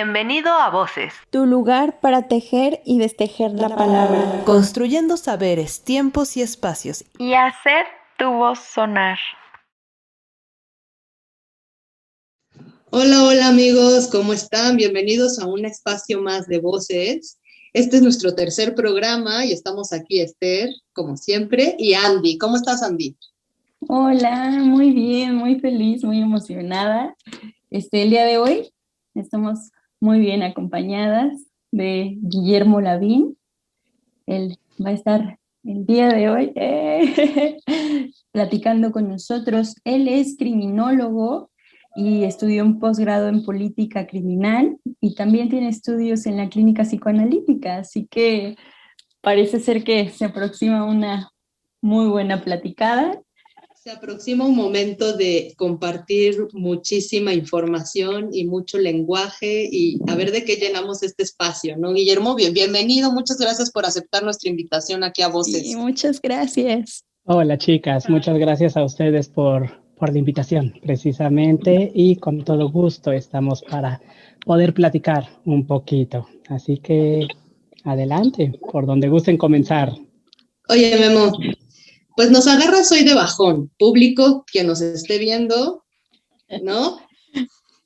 Bienvenido a Voces, tu lugar para tejer y destejer la palabra, construyendo saberes, tiempos y espacios, y hacer tu voz sonar. Hola, hola amigos, ¿cómo están? Bienvenidos a un espacio más de Voces. Este es nuestro tercer programa y estamos aquí Esther, como siempre, y Andy. ¿Cómo estás, Andy? Hola, muy bien, muy feliz, muy emocionada. El día de hoy estamos muy bien acompañadas de Guillermo Lavín. Él va a estar el día de hoy platicando con nosotros. Él es criminólogo y estudió un posgrado en política criminal y también tiene estudios en la clínica psicoanalítica, así que parece ser que se aproxima una muy buena platicada. Se aproxima un momento de compartir muchísima información y mucho lenguaje y a ver de qué llenamos este espacio, ¿no? Guillermo, bienvenido, muchas gracias por aceptar nuestra invitación aquí a Voces. Sí, muchas gracias. Hola chicas, muchas gracias a ustedes por la invitación, precisamente, y con todo gusto estamos para poder platicar un poquito. Así que adelante, por donde gusten comenzar. Oye, Memo, pues nos agarras hoy de bajón, público, quien nos esté viendo, ¿no?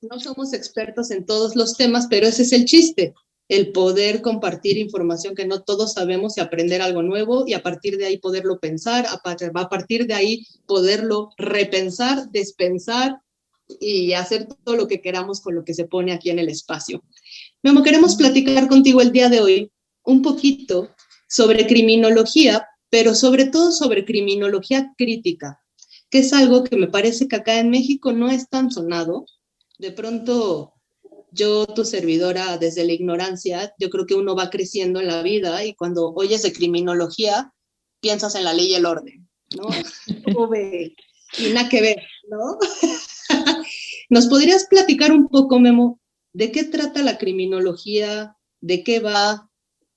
No somos expertos en todos los temas, pero ese es el chiste, el poder compartir información que no todos sabemos y aprender algo nuevo y a partir de ahí poderlo pensar, a partir de ahí poderlo repensar, despensar y hacer todo lo que queramos con lo que se pone aquí en el espacio. Memo, queremos platicar contigo el día de hoy un poquito sobre criminología, pero sobre todo sobre criminología crítica, que es algo que me parece que acá en México no es tan sonado. De pronto, yo, tu servidora, desde la ignorancia, yo creo que uno va creciendo en la vida y cuando oyes de criminología, piensas en la ley y el orden, ¿no? Y nada que ver, ¿no? ¿Nos podrías platicar un poco, Memo, de qué trata la criminología, de qué va,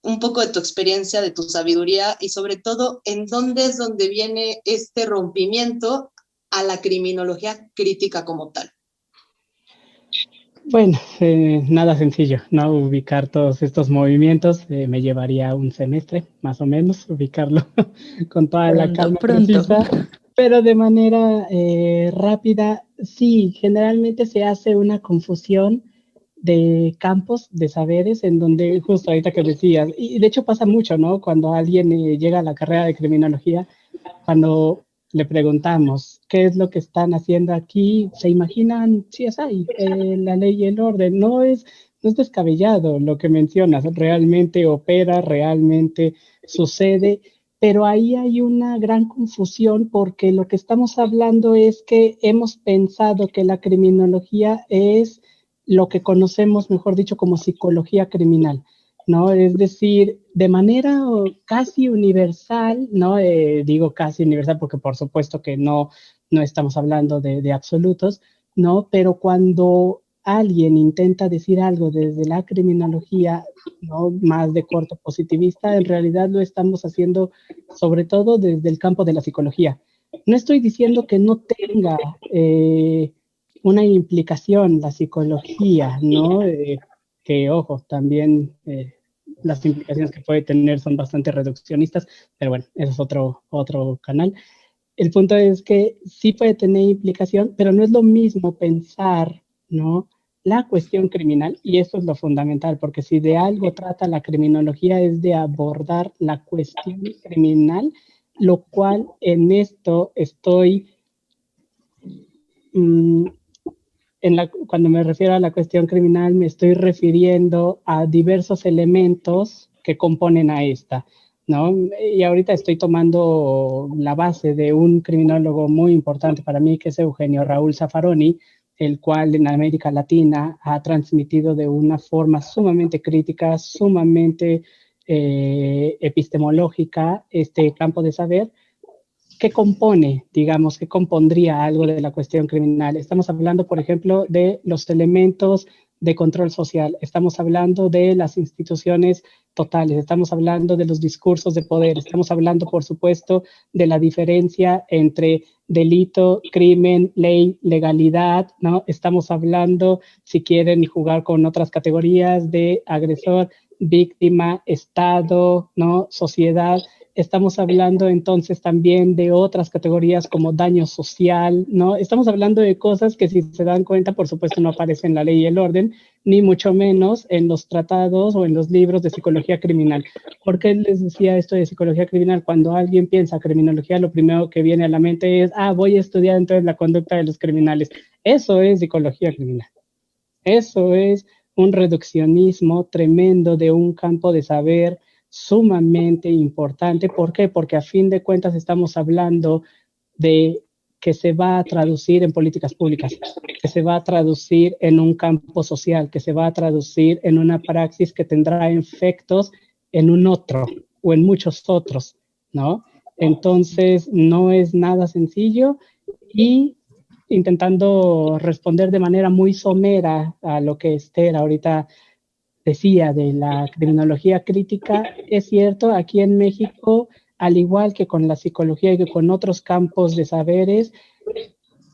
un poco de tu experiencia, de tu sabiduría y sobre todo, en dónde es donde viene este rompimiento a la criminología crítica como tal? Bueno, nada sencillo, ¿no? Ubicar todos estos movimientos me llevaría un semestre, más o menos, ubicarlo con toda la calma precisa, pero de manera rápida, sí, generalmente se hace una confusión de campos, de saberes, en donde justo ahorita que decías, y de hecho pasa mucho, ¿no? Cuando alguien llega a la carrera de criminología, cuando le preguntamos qué es lo que están haciendo aquí, se imaginan CSI, la ley y el orden. No es descabellado lo que mencionas, realmente opera, realmente sucede, pero ahí hay una gran confusión porque lo que estamos hablando es que hemos pensado que la criminología es lo que conocemos, mejor dicho, como psicología criminal, ¿no? Es decir, de manera casi universal, ¿no? Digo casi universal porque por supuesto que no estamos hablando de absolutos, ¿no? Pero cuando alguien intenta decir algo desde la criminología, ¿no? Más de corte positivista, en realidad lo estamos haciendo sobre todo desde el campo de la psicología. No estoy diciendo que no tenga una implicación la psicología, ¿no? Que ojo, también las implicaciones que puede tener son bastante reduccionistas, pero bueno, ese es otro canal. El punto es que sí puede tener implicación, pero no es lo mismo pensar, ¿no? La cuestión criminal, y eso es lo fundamental, porque si de algo trata la criminología es de abordar la cuestión criminal, lo cual en esto estoy cuando me refiero a la cuestión criminal, me estoy refiriendo a diversos elementos que componen a esta, ¿no? Y ahorita estoy tomando la base de un criminólogo muy importante para mí, que es Eugenio Raúl Zaffaroni, el cual en América Latina ha transmitido de una forma sumamente crítica, sumamente epistemológica este campo de saber. ¿Qué compone, digamos, qué compondría algo de la cuestión criminal? Estamos hablando, por ejemplo, de los elementos de control social, estamos hablando de las instituciones totales, estamos hablando de los discursos de poder, estamos hablando, por supuesto, de la diferencia entre delito, crimen, ley, legalidad, ¿no? Estamos hablando, si quieren jugar con otras categorías, de agresor, víctima, Estado, ¿no? Sociedad. Estamos hablando entonces también de otras categorías como daño social, ¿no? Estamos hablando de cosas que, si se dan cuenta, por supuesto no aparecen en la ley y el orden, ni mucho menos en los tratados o en los libros de psicología criminal. ¿Por qué les decía esto de psicología criminal? Cuando alguien piensa criminología, lo primero que viene a la mente es, voy a estudiar entonces la conducta de los criminales. Eso es psicología criminal. Eso es un reduccionismo tremendo de un campo de saber sumamente importante. ¿Por qué? Porque a fin de cuentas estamos hablando de que se va a traducir en políticas públicas, que se va a traducir en un campo social, que se va a traducir en una praxis que tendrá efectos en un otro o en muchos otros, ¿no? Entonces, no es nada sencillo, y intentando responder de manera muy somera a lo que Esther ahorita decía de la criminología crítica, es cierto, aquí en México, al igual que con la psicología y que con otros campos de saberes,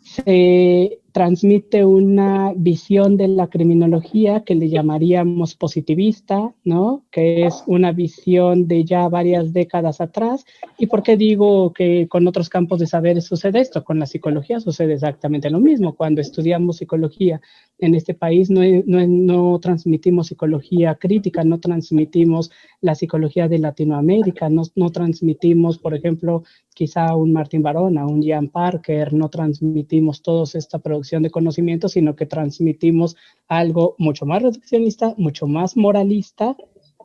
se transmite una visión de la criminología que le llamaríamos positivista, ¿no? Que es una visión de ya varias décadas atrás. ¿Y por qué digo que con otros campos de saberes sucede esto? Con la psicología sucede exactamente lo mismo. Cuando estudiamos psicología en este país, no transmitimos psicología crítica, no transmitimos la psicología de Latinoamérica, no transmitimos, por ejemplo, quizá un Martín Barona, un Ian Parker, no transmitimos toda esta producción de conocimiento, sino que transmitimos algo mucho más reduccionista, mucho más moralista,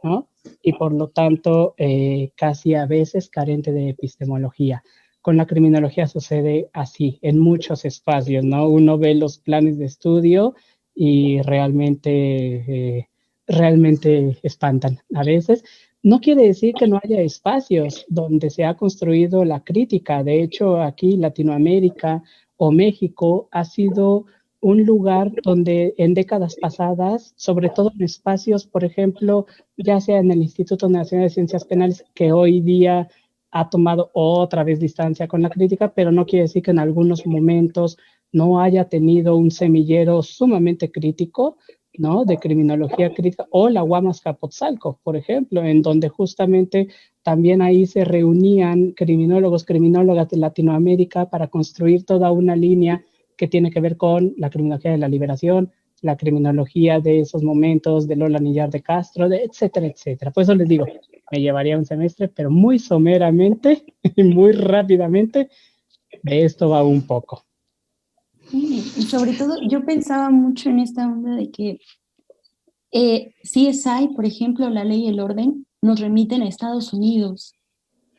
¿no? Y por lo tanto, casi a veces carente de epistemología. Con la criminología sucede así, en muchos espacios, ¿no? Uno ve los planes de estudio y realmente espantan a veces. No quiere decir que no haya espacios donde se ha construido la crítica. De hecho, aquí Latinoamérica o México ha sido un lugar donde en décadas pasadas, sobre todo en espacios, por ejemplo, ya sea en el Instituto Nacional de Ciencias Penales, que hoy día ha tomado otra vez distancia con la crítica, pero no quiere decir que en algunos momentos no haya tenido un semillero sumamente crítico, ¿no? De criminología crítica, o la Guamas Capotzalco, por ejemplo, en donde justamente también ahí se reunían criminólogos, criminólogas de Latinoamérica para construir toda una línea que tiene que ver con la criminología de la liberación, la criminología de esos momentos, de Lola Millar de Castro, etcétera, etcétera. Por eso les digo, me llevaría un semestre, pero muy someramente y muy rápidamente, de esto va un poco. Y sobre todo, yo pensaba mucho en esta onda de que CSI, por ejemplo, la ley y el orden, nos remiten a Estados Unidos,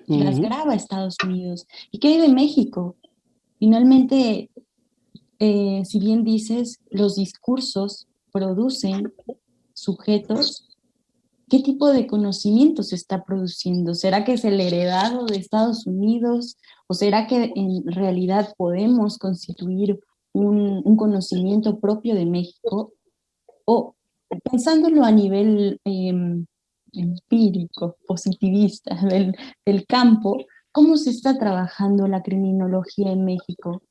las graba Estados Unidos. ¿Y qué hay de México? Finalmente, si bien dices, los discursos producen sujetos, ¿qué tipo de conocimiento se está produciendo? ¿Será que es el heredado de Estados Unidos? ¿O será que en realidad podemos constituir un conocimiento propio de México? O pensándolo a nivel empírico, positivista, del campo, ¿cómo se está trabajando la criminología en México?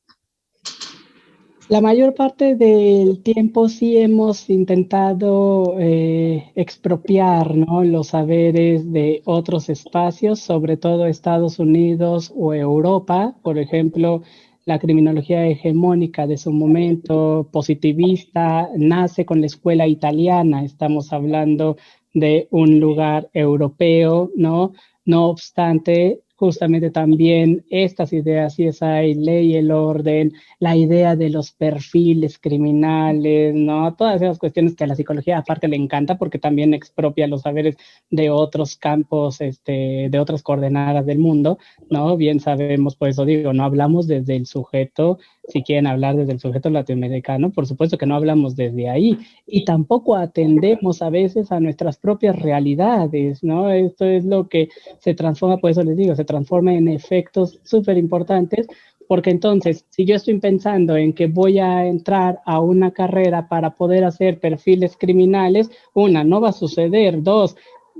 La mayor parte del tiempo sí hemos intentado expropiar, ¿no?, los saberes de otros espacios, sobre todo Estados Unidos o Europa. Por ejemplo, la criminología hegemónica de su momento positivista nace con la escuela italiana. Estamos hablando de un lugar europeo, ¿no? No obstante, justamente también estas ideas, CSI, ley y el orden, la idea de los perfiles criminales, ¿no? Todas esas cuestiones que a la psicología aparte le encanta, porque también expropia los saberes de otros campos, de otras coordenadas del mundo, ¿no? Bien sabemos, por eso digo, no hablamos desde el sujeto. Si quieren hablar desde el sujeto latinoamericano, por supuesto que no hablamos desde ahí, y tampoco atendemos a veces a nuestras propias realidades, ¿no? Esto es lo que se transforma, por eso les digo, se transforma en efectos súper importantes, Porque entonces, si yo estoy pensando en que voy a entrar a una carrera para poder hacer perfiles criminales, una, no va a suceder. Dos,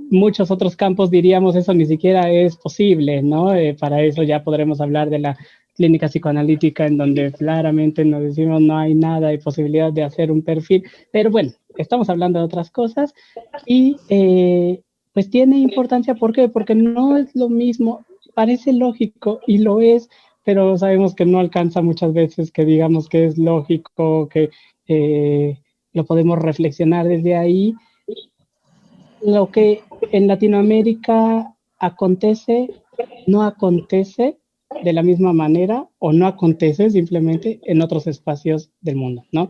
muchos otros campos diríamos eso ni siquiera es posible, ¿no? Para eso ya podremos hablar de la clínica psicoanalítica en donde claramente nos decimos no hay nada de posibilidad de hacer un perfil, pero bueno, estamos hablando de otras cosas y pues tiene importancia, ¿por qué? Porque no es lo mismo, parece lógico y lo es, pero sabemos que no alcanza muchas veces que digamos que es lógico, que lo podemos reflexionar desde ahí. Lo que en Latinoamérica acontece, no acontece de la misma manera o no acontece simplemente en otros espacios del mundo, ¿no?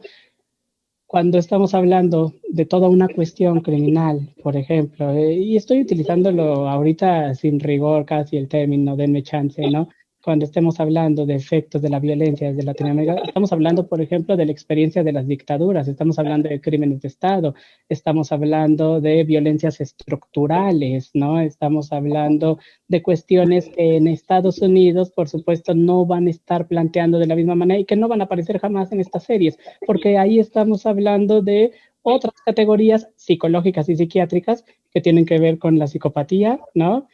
Cuando estamos hablando de toda una cuestión criminal, por ejemplo, y estoy utilizándolo ahorita sin rigor casi el término, denme chance, ¿no? Cuando estemos hablando de efectos de la violencia desde Latinoamérica, estamos hablando, por ejemplo, de la experiencia de las dictaduras, estamos hablando de crímenes de Estado, estamos hablando de violencias estructurales, ¿no? Estamos hablando de cuestiones que en Estados Unidos, por supuesto, no van a estar planteando de la misma manera y que no van a aparecer jamás en estas series, porque ahí estamos hablando de otras categorías psicológicas y psiquiátricas que tienen que ver con la psicopatía, ¿no?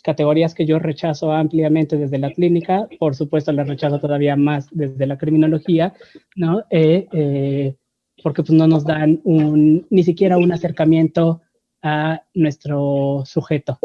Categorías que yo rechazo ampliamente desde la clínica, por supuesto las rechazo todavía más desde la criminología, ¿no? Porque pues no nos dan ni siquiera un acercamiento a nuestro sujeto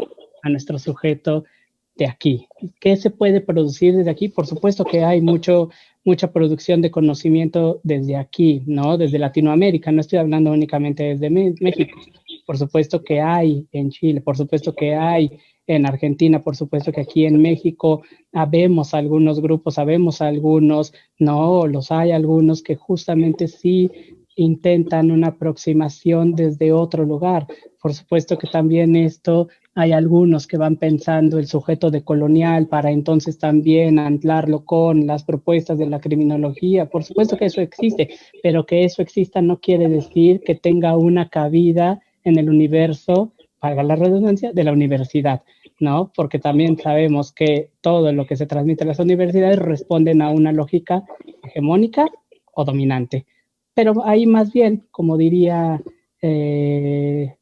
de aquí. ¿Qué se puede producir desde aquí? Por supuesto que hay mucha producción de conocimiento desde aquí, ¿no? Desde Latinoamérica, no estoy hablando únicamente desde México. Por supuesto que hay en Chile, por supuesto que hay en Argentina, por supuesto que aquí en México habemos algunos grupos, habemos algunos, no, los hay algunos que justamente sí intentan una aproximación desde otro lugar. Por supuesto que también esto, hay algunos que van pensando el sujeto decolonial para entonces también anclarlo con las propuestas de la criminología. Por supuesto que eso existe, pero que eso exista no quiere decir que tenga una cabida en el universo, valga la redundancia, de la universidad, ¿no? Porque también sabemos que todo lo que se transmite en las universidades responden a una lógica hegemónica o dominante. Pero ahí más bien, como diría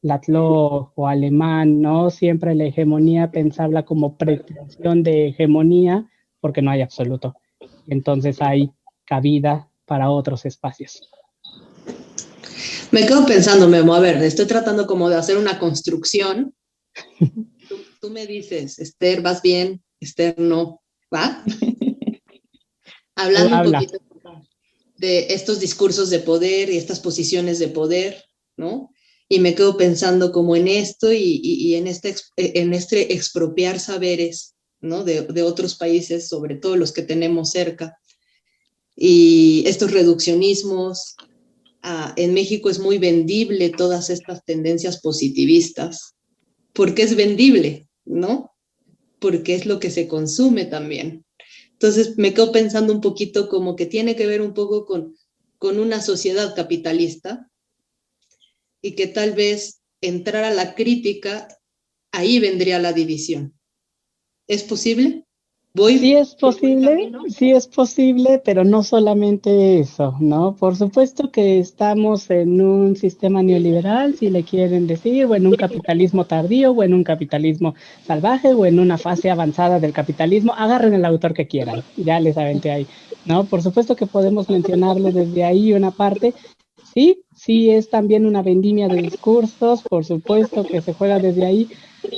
Latlo o Alemán, ¿no? Siempre la hegemonía pensarla como pretensión de hegemonía porque no hay absoluto. Entonces hay cabida para otros espacios. Me quedo pensando, Memo, a ver, estoy tratando como de hacer una construcción. Tú me dices, Esther, ¿vas bien? Esther, no, ¿va? Hablando un poquito de estos discursos de poder y estas posiciones de poder, ¿no? Y me quedo pensando como en esto y en este expropiar saberes, ¿no? De otros países, sobre todo los que tenemos cerca. Y estos reduccionismos. En México es muy vendible todas estas tendencias positivistas. ¿Por qué es vendible? ¿No? Porque es lo que se consume también. Entonces me quedo pensando un poquito como que tiene que ver un poco con una sociedad capitalista y que tal vez entrar a la crítica, ahí vendría la división. ¿Es posible? Sí es posible, pero no solamente eso, ¿no? Por supuesto que estamos en un sistema neoliberal, si le quieren decir, o en un capitalismo tardío, o en un capitalismo salvaje, o en una fase avanzada del capitalismo. Agarren el autor que quieran, ya les aventé ahí, ¿no? Por supuesto que podemos mencionarlo desde ahí una parte. Sí es también una vendimia de discursos, por supuesto que se juega desde ahí,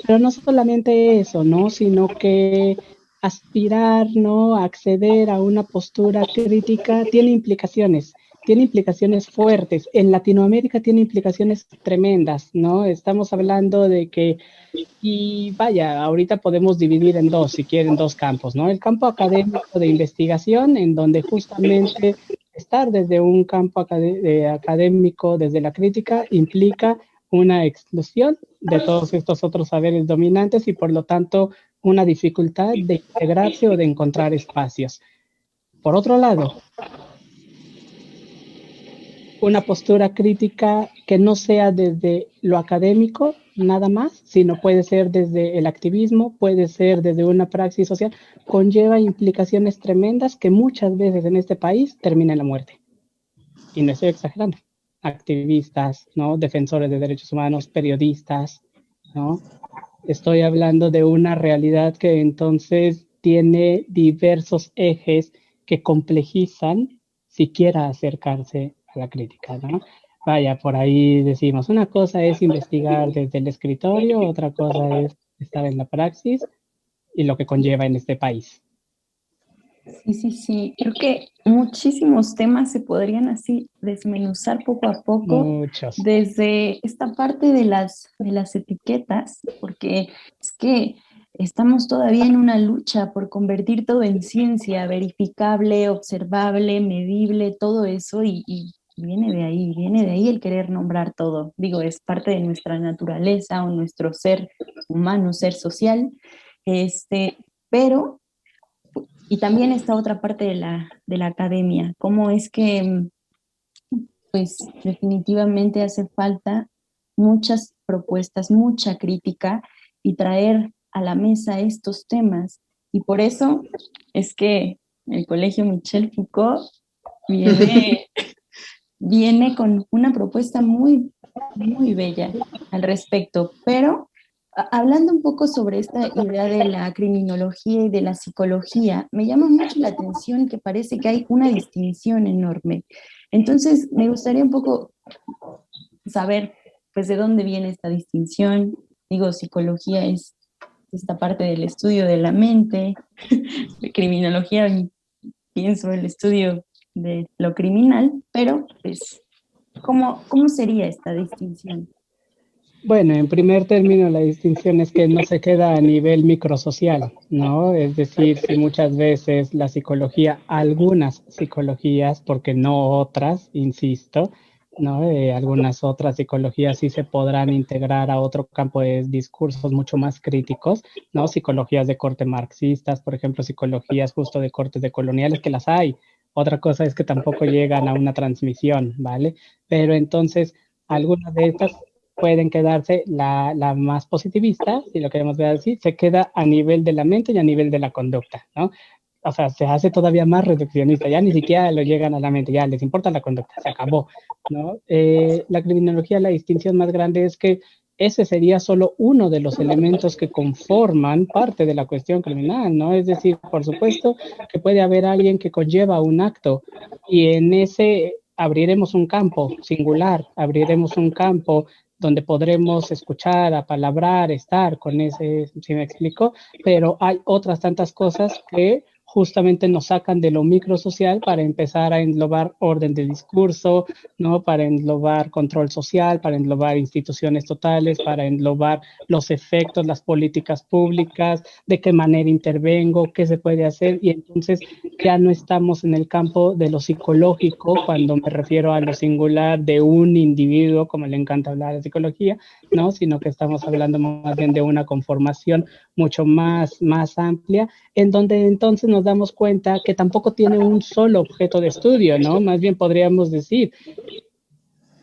pero no solamente eso, ¿no? Sino que aspirar, ¿no? A acceder a una postura crítica tiene implicaciones fuertes. En Latinoamérica tiene implicaciones tremendas, ¿no? Estamos hablando de que, y vaya, ahorita podemos dividir en dos, si quieren, dos campos, ¿no? El campo académico de investigación, en donde justamente estar desde un campo académico, desde la crítica, implica una exclusión de todos estos otros saberes dominantes y por lo tanto una dificultad de integrarse o de encontrar espacios. Por otro lado, una postura crítica que no sea desde lo académico nada más, sino puede ser desde el activismo, puede ser desde una praxis social, conlleva implicaciones tremendas que muchas veces en este país terminan en la muerte. Y no estoy exagerando. Activistas, ¿no? Defensores de derechos humanos, periodistas, ¿no? Estoy hablando de una realidad que entonces tiene diversos ejes que complejizan siquiera acercarse a la crítica, ¿no? Vaya, por ahí decimos, una cosa es investigar desde el escritorio, otra cosa es estar en la praxis y lo que conlleva en este país. Sí, sí, sí. Creo que muchísimos temas se podrían así desmenuzar poco a poco. Muchos. Desde esta parte de las etiquetas, porque es que estamos todavía en una lucha por convertir todo en ciencia, verificable, observable, medible, todo eso, y viene de ahí el querer nombrar todo. Digo, es parte de nuestra naturaleza o nuestro ser humano, ser social, pero y también esta otra parte de la academia, cómo es que, pues definitivamente hace falta muchas propuestas, mucha crítica y traer a la mesa estos temas. Y por eso es que el Colegio Michel Foucault viene, viene con una propuesta muy, muy bella al respecto, pero hablando un poco sobre esta idea de la criminología y de la psicología, me llama mucho la atención que parece que hay una distinción enorme. Entonces, me gustaría un poco saber, pues, de dónde viene esta distinción. Digo, psicología es esta parte del estudio de la mente, de criminología, pienso el estudio de lo criminal, pero, pues, ¿cómo sería esta distinción? Bueno, en primer término, la distinción es que no se queda a nivel microsocial, ¿no? Es decir, si muchas veces la psicología, algunas psicologías, porque no otras, insisto, ¿no? Algunas otras psicologías sí se podrán integrar a otro campo de discursos mucho más críticos, ¿no? Psicologías de corte marxistas, por ejemplo, psicologías justo de cortes decoloniales, que las hay. Otra cosa es que tampoco llegan a una transmisión, ¿vale? Pero entonces, algunas de estas pueden quedarse la más positivista, si lo queremos ver así, se queda a nivel de la mente y a nivel de la conducta, ¿no? O sea, se hace todavía más reduccionista, ya ni siquiera lo llegan a la mente, ya les importa la conducta, se acabó, ¿no? La criminología, la distinción más grande es que ese sería solo uno de los elementos que conforman parte de la cuestión criminal, ¿no? Es decir, por supuesto que puede haber alguien que conlleva un acto y en ese abriremos un campo singular, abriremos un campo donde podremos escuchar, apalabrar, estar con ese, si me explico, pero hay otras tantas cosas que justamente nos sacan de lo microsocial para empezar a englobar orden de discurso, ¿no? Para englobar control social, para englobar instituciones totales, para englobar los efectos, las políticas públicas, de qué manera intervengo, qué se puede hacer, y entonces ya no estamos en el campo de lo psicológico cuando me refiero a lo singular de un individuo, como le encanta hablar de psicología, ¿no? Sino que estamos hablando más bien de una conformación mucho más amplia, en donde entonces nos damos cuenta que tampoco tiene un solo objeto de estudio, ¿no? Más bien podríamos decir,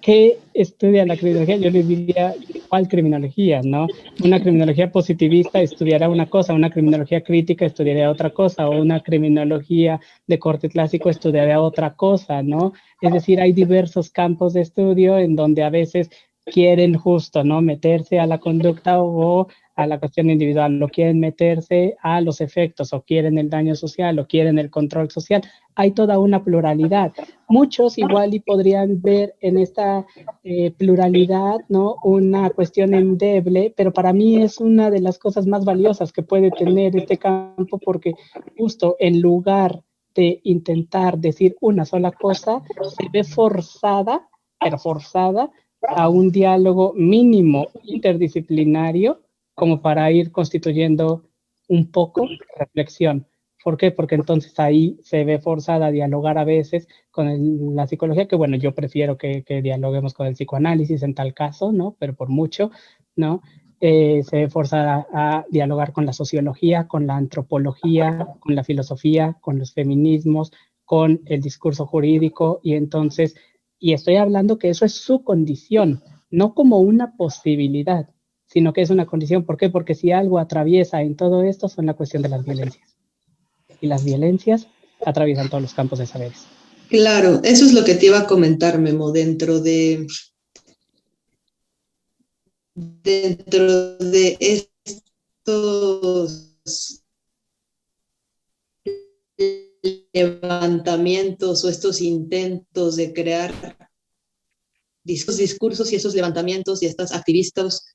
¿qué estudia la criminología? Yo les diría, ¿cuál criminología, no? Una criminología positivista estudiará una cosa, una criminología crítica estudiará otra cosa, o una criminología de corte clásico estudiará otra cosa, ¿no? Es decir, hay diversos campos de estudio en donde a veces quieren justo, ¿no? Meterse a la conducta o a la cuestión individual, o quieren meterse a los efectos, o quieren el daño social, o quieren el control social. Hay toda una pluralidad. Muchos igual y podrían ver en esta pluralidad, ¿no? Una cuestión endeble, pero para mí es una de las cosas más valiosas que puede tener este campo, porque justo en lugar de intentar decir una sola cosa, se ve forzada, pero forzada, a un diálogo mínimo interdisciplinario como para ir constituyendo un poco reflexión. ¿Por qué? Porque entonces ahí se ve forzada a dialogar a veces con la psicología, que bueno, yo prefiero que dialoguemos con el psicoanálisis en tal caso, ¿no? Pero por mucho, ¿no? Se ve forzada a dialogar con la sociología, con la antropología, con la filosofía, con los feminismos, con el discurso jurídico, y entonces, y estoy hablando que eso es su condición, no como una posibilidad, sino que es una condición. ¿Por qué? Porque si algo atraviesa en todo esto son la cuestión de las violencias. Y las violencias atraviesan todos los campos de saberes. Claro, eso es lo que te iba a comentar, Memo, dentro de estos levantamientos o estos intentos de crear discursos y esos levantamientos y estos activistas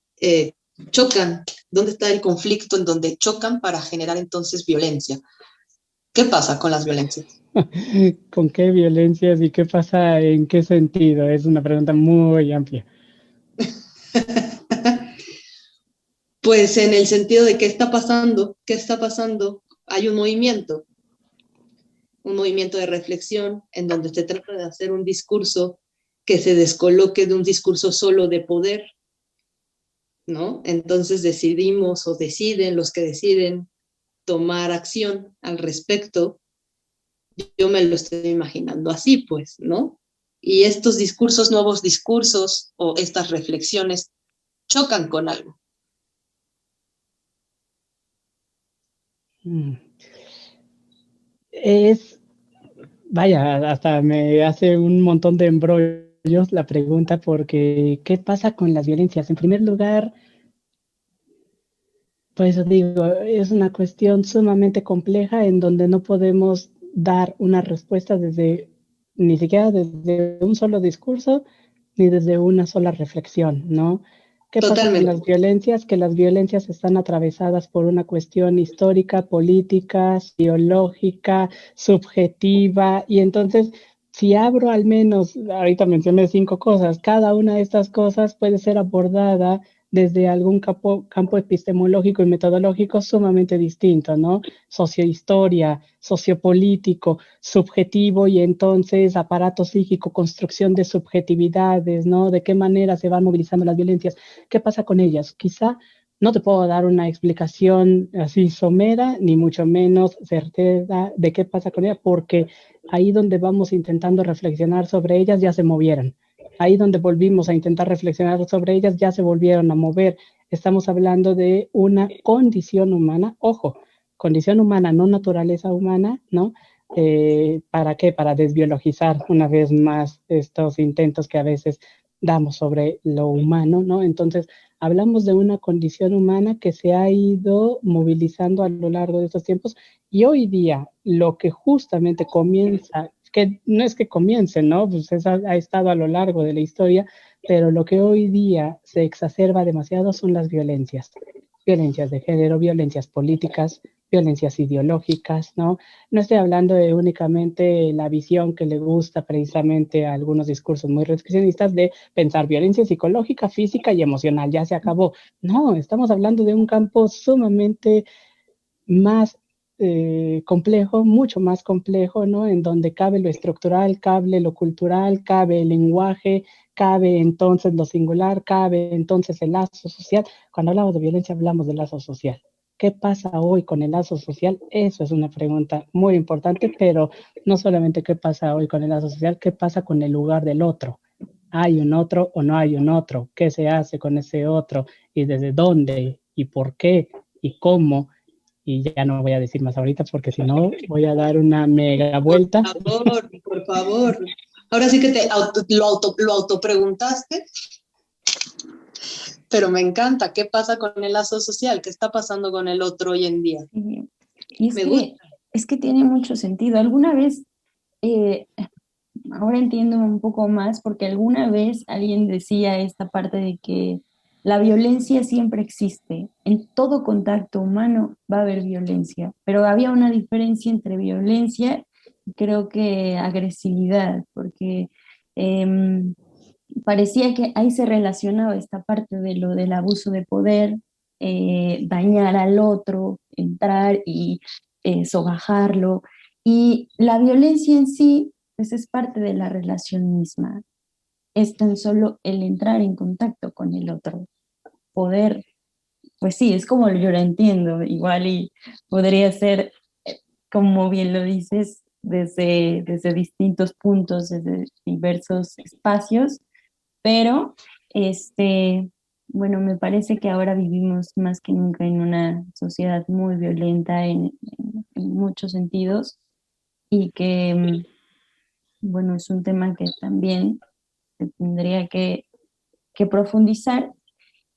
chocan. ¿Dónde está el conflicto en donde chocan para generar entonces violencia? ¿Qué pasa con las violencias? ¿Con qué violencias y qué pasa en qué sentido? Es una pregunta muy amplia. Pues en el sentido de qué está pasando, hay un movimiento de reflexión en donde se trata de hacer un discurso que se descoloque de un discurso solo de poder, ¿no? Entonces decidimos o deciden los que deciden tomar acción al respecto. Yo me lo estoy imaginando así, pues, ¿no? Y estos discursos, nuevos discursos o estas reflexiones chocan con algo. Vaya, hasta me hace un montón de embrollos la pregunta porque ¿qué pasa con las violencias? En primer lugar, pues digo, es una cuestión sumamente compleja en donde no podemos dar una respuesta ni siquiera desde un solo discurso, ni desde una sola reflexión, ¿no? ¿Qué pasa con las violencias? Que las violencias están atravesadas por una cuestión histórica, política, biológica, subjetiva, y entonces, si abro al menos, ahorita mencioné 5 cosas, cada una de estas cosas puede ser abordada desde algún campo epistemológico y metodológico sumamente distinto, ¿no? Sociohistoria, sociopolítico, subjetivo y entonces aparato psíquico, construcción de subjetividades, ¿no? De qué manera se van movilizando las violencias, qué pasa con ellas. Quizá no te puedo dar una explicación así somera, ni mucho menos certera de qué pasa con ellas, porque ahí donde vamos intentando reflexionar sobre ellas ya se movieron. Ahí donde volvimos a intentar reflexionar sobre ellas, ya se volvieron a mover. Estamos hablando de una condición humana, ojo, condición humana, no naturaleza humana, ¿no? ¿Para qué? Para desbiologizar una vez más estos intentos que a veces damos sobre lo humano, ¿no? Entonces, hablamos de una condición humana que se ha ido movilizando a lo largo de estos tiempos y hoy día lo que justamente comienza, que no es que comience, ¿no? Pues ha estado a lo largo de la historia, pero lo que hoy día se exacerba demasiado son las violencias. Violencias de género, violencias políticas, violencias ideológicas, ¿no? No estoy hablando de únicamente la visión que le gusta precisamente a algunos discursos muy reduccionistas de pensar violencia psicológica, física y emocional, ya se acabó. No, estamos hablando de un campo sumamente más complejo, mucho más complejo, ¿no? En donde cabe lo estructural, cabe lo cultural, cabe el lenguaje, cabe entonces lo singular, cabe entonces el lazo social. Cuando hablamos de violencia hablamos del lazo social. ¿Qué pasa hoy con el lazo social? Eso es una pregunta muy importante, pero no solamente qué pasa hoy con el lazo social, qué pasa con el lugar del otro. ¿Hay un otro o no hay un otro? ¿Qué se hace con ese otro? ¿Y desde dónde? ¿Y por qué? ¿Y cómo? Y ya no voy a decir más ahorita porque si no voy a dar una mega vuelta. Por favor. Ahora sí que lo autopreguntaste, pero me encanta. ¿Qué pasa con el lazo social? ¿Qué está pasando con el otro hoy en día? Y es que tiene mucho sentido. Alguna vez, ahora entiendo un poco más, porque alguna vez alguien decía esta parte de que la violencia siempre existe. En todo contacto humano va a haber violencia, pero había una diferencia entre violencia y creo que agresividad, porque parecía que ahí se relacionaba esta parte de lo del abuso de poder, dañar al otro, entrar y sobajarlo. Y la violencia en sí, pues es parte de la relación misma. Es tan solo el entrar en contacto con el otro, poder, pues sí, es como yo lo entiendo, igual y podría ser, como bien lo dices, desde distintos puntos, desde diversos espacios, pero bueno, me parece que ahora vivimos más que nunca en una sociedad muy violenta en muchos sentidos y que, bueno, es un tema que también se tendría que profundizar.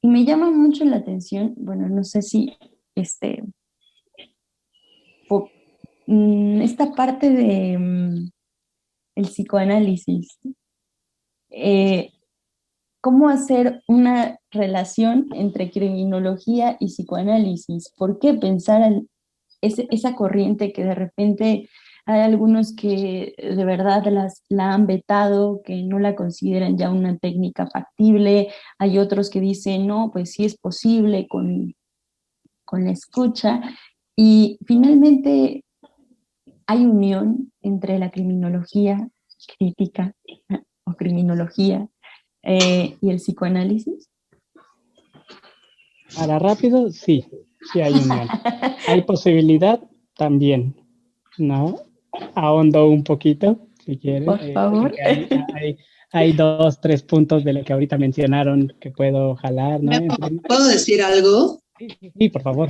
Y me llama mucho la atención, bueno, no sé si este, esta parte de el psicoanálisis, eh, cómo hacer una relación entre criminología y psicoanálisis. ¿Por qué pensar en esa corriente que de repente hay algunos que de verdad la han vetado, que no la consideran ya una técnica factible? Hay otros que dicen, no, pues sí es posible con la escucha. Y finalmente hay unión entre la criminología crítica o criminología y el psicoanálisis. Para rápido, sí, sí hay unión. Hay posibilidad también, ¿no? Ahondo un poquito, si quieren, Por favor. porque hay dos, tres puntos de lo que ahorita mencionaron que puedo jalar, ¿no? ¿Puedo decir algo? Sí, por favor.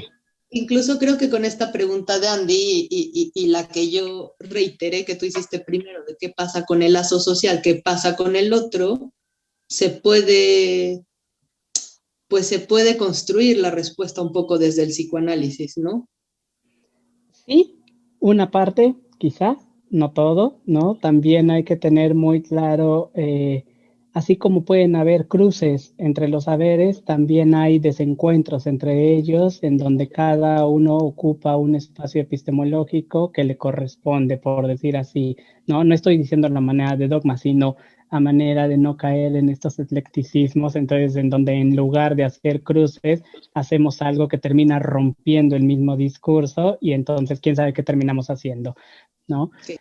Incluso creo que con esta pregunta de Andy y la que yo reiteré que tú hiciste primero, de qué pasa con el lazo social, qué pasa con el otro, pues se puede construir la respuesta un poco desde el psicoanálisis, ¿no? Sí, una parte, quizá, no todo, ¿no? También hay que tener muy claro, así como pueden haber cruces entre los saberes, también hay desencuentros entre ellos, en donde cada uno ocupa un espacio epistemológico que le corresponde, por decir así, ¿no? No estoy diciendo la manera de dogma, sino a manera de no caer en estos eclecticismos, entonces en donde en lugar de hacer cruces, hacemos algo que termina rompiendo el mismo discurso y entonces quién sabe qué terminamos haciendo, ¿no? Sí.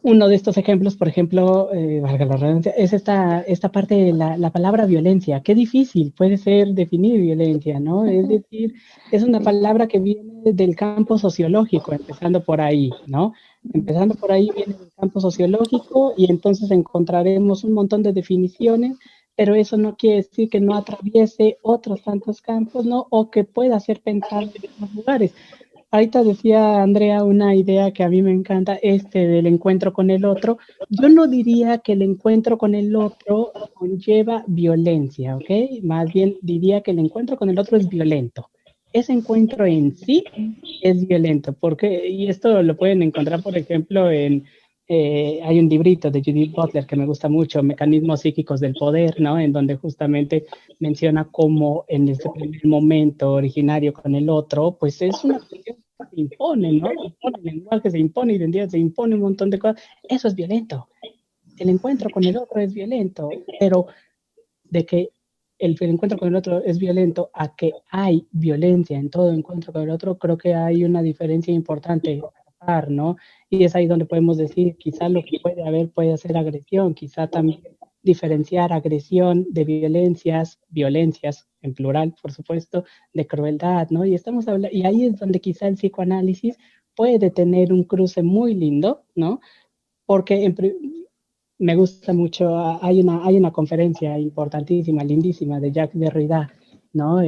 Uno de estos ejemplos, por ejemplo, valga la redundancia, es esta parte de la palabra violencia. Qué difícil puede ser definir violencia, ¿no? Es decir, es una palabra que viene del campo sociológico, empezando por ahí, ¿no? Empezando por ahí viene del campo sociológico y entonces encontraremos un montón de definiciones, pero eso no quiere decir que no atraviese otros tantos campos, ¿no? O que pueda ser pensado en otros lugares. Ahorita decía Andrea una idea que a mí me encanta, del encuentro con el otro. Yo no diría que el encuentro con el otro conlleva violencia, ¿ok? Más bien diría que el encuentro con el otro es violento. Ese encuentro en sí es violento, porque, y esto lo pueden encontrar, por ejemplo, hay un librito de Judith Butler que me gusta mucho, Mecanismos psíquicos del poder, ¿no? En donde justamente menciona cómo en ese primer momento originario con el otro, pues es una cuestión que se impone, ¿no? Se impone lenguaje, se impone identidad, se impone un montón de cosas. Eso es violento. El encuentro con el otro es violento, pero de que el encuentro con el otro es violento a que hay violencia en todo encuentro con el otro, creo que hay una diferencia importante, ¿no? Y es ahí donde podemos decir, quizá lo que puede haber puede ser agresión, quizá también diferenciar agresión de violencias en plural, por supuesto, de crueldad, ¿no? Y estamos hablando, y ahí es donde quizá el psicoanálisis puede tener un cruce muy lindo, ¿no? Porque me gusta mucho, hay una conferencia importantísima, lindísima de Jacques Derrida, ¿no?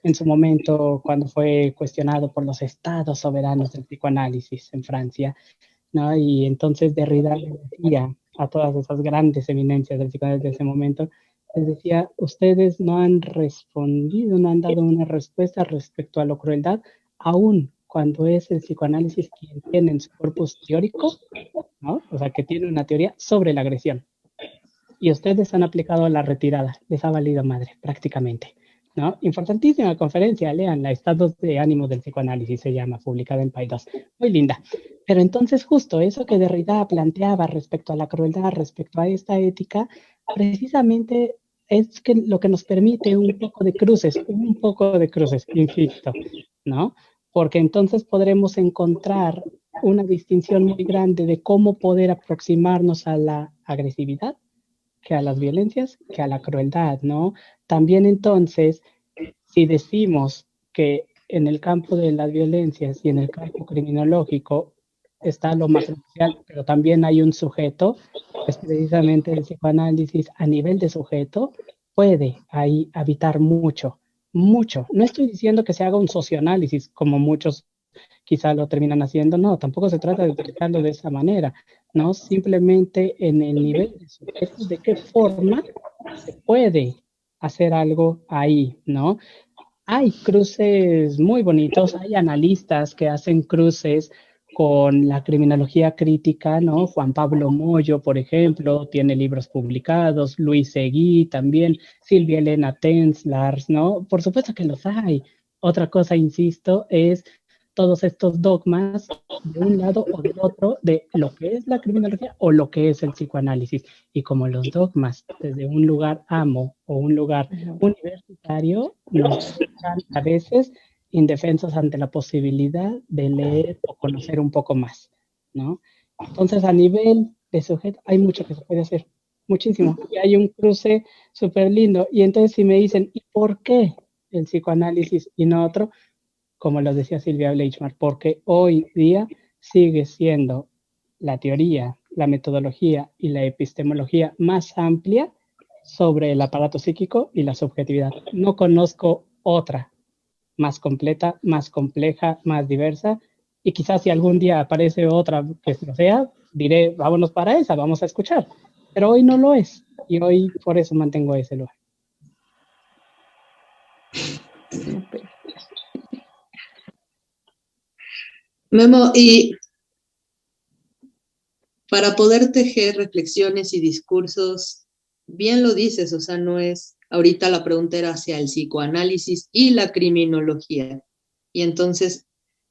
En su momento, cuando fue cuestionado por los estados soberanos del psicoanálisis en Francia, ¿no? Y entonces Derrida le decía a todas esas grandes eminencias del psicoanálisis de ese momento, les decía, ustedes no han respondido, no han dado una respuesta respecto a la crueldad, aún cuando es el psicoanálisis quien tiene en su corpus teórico, ¿no? O sea, que tiene una teoría sobre la agresión. Y ustedes han aplicado la retirada, les ha valido madre, prácticamente, ¿no? Importantísima conferencia, leanla, Estados de ánimo del psicoanálisis se llama, publicada en Paidós. Muy linda. Pero entonces justo eso que Derrida planteaba respecto a la crueldad, respecto a esta ética, precisamente es que lo que nos permite un poco de cruces, insisto, ¿no? Porque entonces podremos encontrar una distinción muy grande de cómo poder aproximarnos a la agresividad, que a las violencias, que a la crueldad, ¿no? También entonces, si decimos que en el campo de las violencias y en el campo criminológico está lo macrosocial, pero también hay un sujeto, es precisamente el psicoanálisis a nivel de sujeto, puede ahí habitar mucho, mucho. No estoy diciendo que se haga un socioanálisis como muchos quizá lo terminan haciendo, no, tampoco se trata de utilizarlo de esa manera, ¿no? Simplemente en el nivel de sujeto, de qué forma se puede hacer algo ahí, ¿no? Hay cruces muy bonitos, hay analistas que hacen cruces con la criminología crítica, ¿no? Juan Pablo Moyo, por ejemplo, tiene libros publicados, Luis Seguí también, Silvia Elena Tenslars, ¿no? Por supuesto que los hay. Otra cosa, insisto, es todos estos dogmas de un lado o del otro de lo que es la criminología o lo que es el psicoanálisis. Y como los dogmas desde un lugar amo o un lugar universitario nos dejan a veces indefensos ante la posibilidad de leer o conocer un poco más, ¿no? Entonces, a nivel de sujeto, hay mucho que se puede hacer, muchísimo. Y hay un cruce súper lindo. Y entonces, si me dicen, ¿y por qué el psicoanálisis y no otro? Como lo decía Silvia Bleichmar, porque hoy día sigue siendo la teoría, la metodología y la epistemología más amplia sobre el aparato psíquico y la subjetividad. No conozco otra más completa, más compleja, más diversa, y quizás si algún día aparece otra que lo sea, diré, vámonos para esa, vamos a escuchar. Pero hoy no lo es, y hoy por eso mantengo ese lugar. Memo, y para poder tejer reflexiones y discursos, bien lo dices, o sea, no es, ahorita la pregunta era hacia el psicoanálisis y la criminología. Y entonces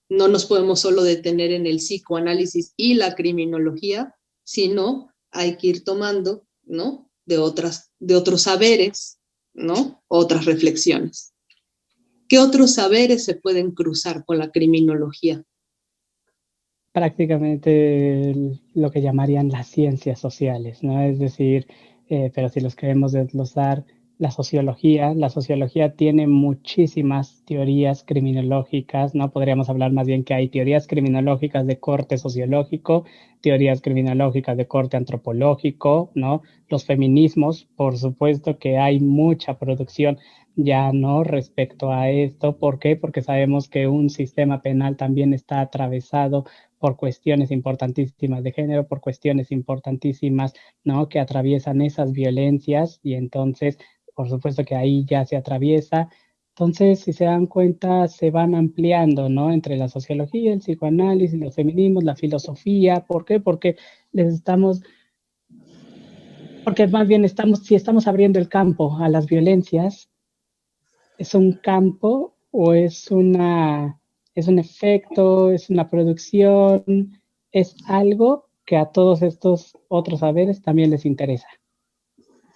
no nos podemos solo detener en el psicoanálisis y la criminología, sino hay que ir tomando, ¿no? De otros saberes, ¿no? Otras reflexiones. ¿Qué otros saberes se pueden cruzar con la criminología? Prácticamente lo que llamarían las ciencias sociales, ¿no? Es decir, pero si los queremos desglosar, la sociología tiene muchísimas teorías criminológicas, ¿no? Podríamos hablar más bien que hay teorías criminológicas de corte sociológico, teorías criminológicas de corte antropológico, ¿no? Los feminismos, por supuesto que hay mucha producción ya no respecto a esto. ¿Por qué? Porque sabemos que un sistema penal también está atravesado por cuestiones importantísimas de género, por cuestiones importantísimas, ¿no? Que atraviesan esas violencias y entonces, por supuesto que ahí ya se atraviesa. Entonces, si se dan cuenta, se van ampliando, ¿no? Entre la sociología, el psicoanálisis, los feminismos, la filosofía. ¿Por qué? Porque más bien si estamos abriendo el campo a las violencias, ¿es un campo o es un efecto, es una producción, es algo que a todos estos otros saberes también les interesa?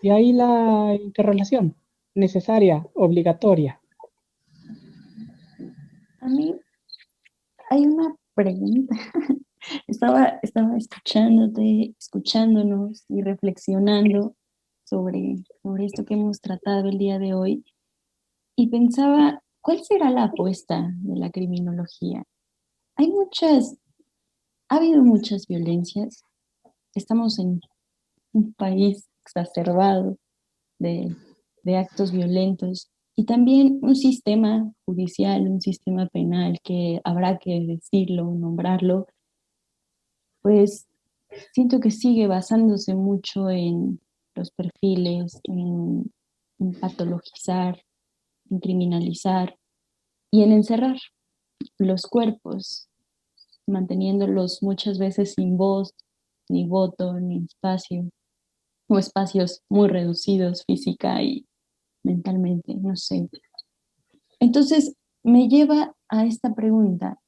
Y ahí la interrelación necesaria, obligatoria. A mí hay una pregunta. Estaba escuchándonos y reflexionando sobre esto que hemos tratado el día de hoy y pensaba, ¿cuál será la apuesta de la criminología? Ha habido muchas violencias. Estamos en un país exacerbado de, de actos violentos y también un sistema judicial, un sistema penal que habrá que decirlo, nombrarlo, pues siento que sigue basándose mucho en los perfiles, en patologizar, en criminalizar y en encerrar los cuerpos, manteniéndolos muchas veces sin voz, ni voto, ni espacio, o espacios muy reducidos física y mentalmente, no sé. Entonces, me lleva a esta pregunta,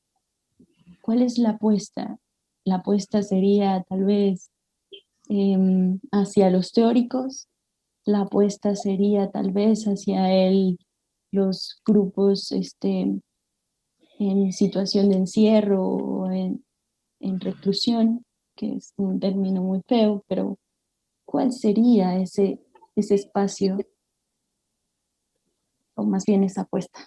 ¿cuál es la apuesta? La apuesta sería tal vez hacia los teóricos, la apuesta sería tal vez hacia los grupos en situación de encierro o en reclusión, que es un término muy feo, pero ¿cuál sería ese espacio o más bien esa apuesta?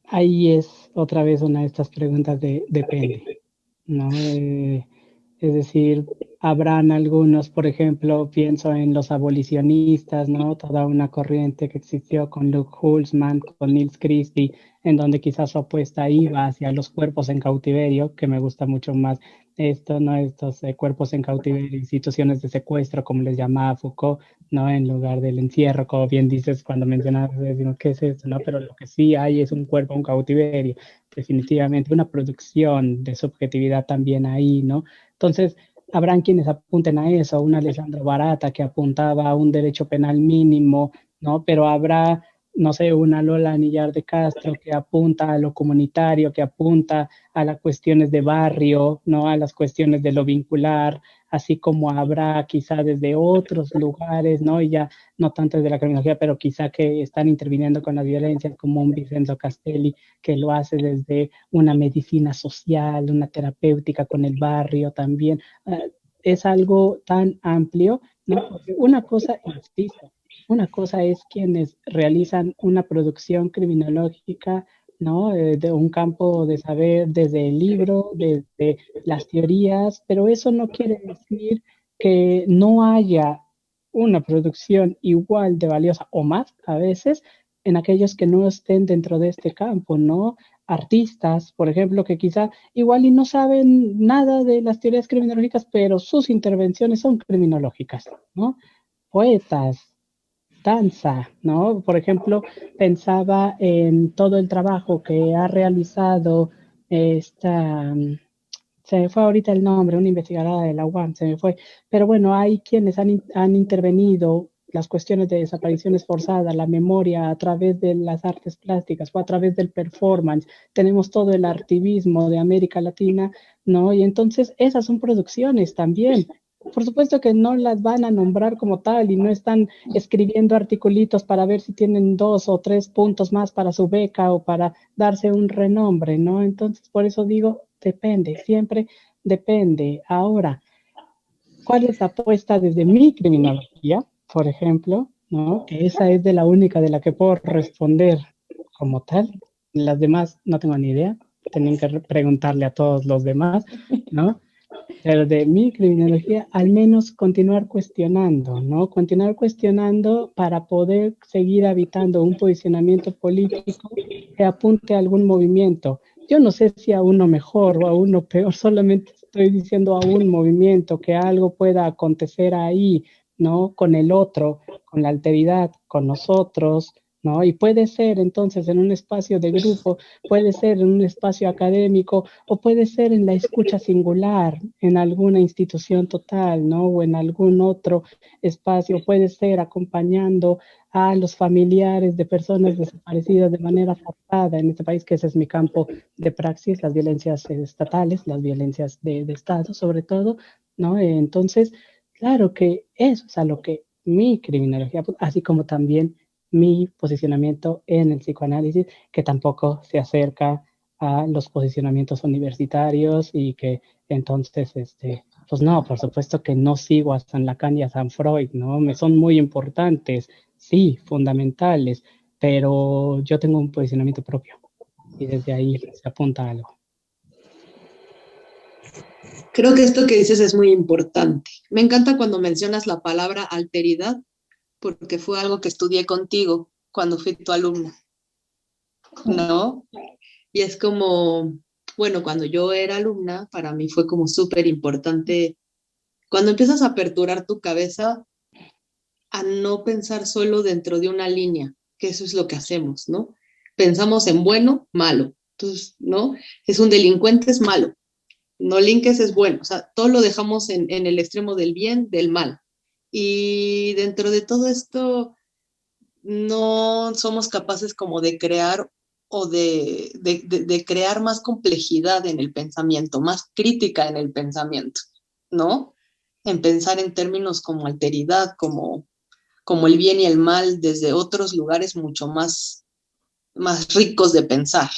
Ahí es otra vez una de estas preguntas de depende, ¿no? Es decir, habrán algunos, por ejemplo, pienso en los abolicionistas, ¿no? Toda una corriente que existió con Luke Hulsman, con Niels Christie, en donde quizás su apuesta iba hacia los cuerpos en cautiverio, que me gusta mucho más esto, ¿no? Estos cuerpos en cautiverio, instituciones de secuestro, como les llamaba Foucault, ¿no? En lugar del encierro, como bien dices cuando mencionabas, decimos, ¿qué es esto, no? Pero lo que sí hay es un cuerpo en cautiverio, definitivamente, una producción de subjetividad también ahí, ¿no? Entonces, habrán quienes apunten a eso, un Alessandro Barata que apuntaba a un derecho penal mínimo, ¿no? Pero habrá, no sé, una Lola Anillar de Castro que apunta a lo comunitario, que apunta a las cuestiones de barrio, ¿no? A las cuestiones de lo vincular, así como habrá quizá desde otros lugares, ¿no? Y ya no tanto desde la criminología, pero quizá que están interviniendo con las violencias, como un Vincenzo Castelli, que lo hace desde una medicina social, una terapéutica con el barrio también. Es algo tan amplio, ¿no? Porque una cosa, insisto, una cosa es quienes realizan una producción criminológica, ¿no? De un campo de saber desde el libro, desde las teorías, pero eso no quiere decir que no haya una producción igual de valiosa o más a veces en aquellos que no estén dentro de este campo, ¿no? Artistas, por ejemplo, que quizá igual y no saben nada de las teorías criminológicas, pero sus intervenciones son criminológicas, ¿no? Poetas, danza, ¿no? Por ejemplo, pensaba en todo el trabajo que ha realizado esta, se me fue ahorita el nombre, una investigadora de la UAM, se me fue, pero bueno, hay quienes han intervenido las cuestiones de desapariciones forzadas, la memoria a través de las artes plásticas o a través del performance, tenemos todo el artivismo de América Latina, ¿no? Y entonces esas son producciones también. Por supuesto que no las van a nombrar como tal y no están escribiendo articulitos para ver si tienen 2 o 3 puntos más para su beca o para darse un renombre, ¿no? Entonces, por eso digo, depende, siempre depende. Ahora, ¿cuál es la apuesta desde mi criminología, por ejemplo? ¿No? Que esa es de la única de la que puedo responder como tal. Las demás no tengo ni idea. Tienen que preguntarle a todos los demás, ¿no? Pero de mi criminología, al menos continuar cuestionando, ¿no? Continuar cuestionando para poder seguir habitando un posicionamiento político que apunte a algún movimiento. Yo no sé si a uno mejor o a uno peor, solamente estoy diciendo a un movimiento, que algo pueda acontecer ahí, ¿no? Con el otro, con la alteridad, con nosotros, ¿no? Y puede ser entonces en un espacio de grupo, puede ser en un espacio académico o puede ser en la escucha singular, en alguna institución total, ¿no? O en algún otro espacio, puede ser acompañando a los familiares de personas desaparecidas de manera forzada en este país, que ese es mi campo de praxis, las violencias estatales, las violencias de Estado sobre todo, ¿no? Entonces, claro que eso es a lo que mi criminología, así como también mi posicionamiento en el psicoanálisis, que tampoco se acerca a los posicionamientos universitarios y que entonces, pues no, por supuesto que no sigo a San Lacan y a San Freud, ¿no? Me son muy importantes, sí, fundamentales, pero yo tengo un posicionamiento propio y desde ahí se apunta a algo. Creo que esto que dices es muy importante. Me encanta cuando mencionas la palabra alteridad, porque fue algo que estudié contigo cuando fui tu alumna, ¿no? Y es como, bueno, cuando yo era alumna, para mí fue como súper importante, cuando empiezas a aperturar tu cabeza a no pensar solo dentro de una línea, que eso es lo que hacemos, ¿no? Pensamos en bueno, malo. Entonces, ¿no? Es un delincuente, es malo. No linques es bueno. O sea, todo lo dejamos en el extremo del bien, del mal. Y dentro de todo esto, no somos capaces como de crear o de crear más complejidad en el pensamiento, más crítica en el pensamiento, ¿no? En pensar en términos como alteridad, como el bien y el mal desde otros lugares mucho más ricos de pensar.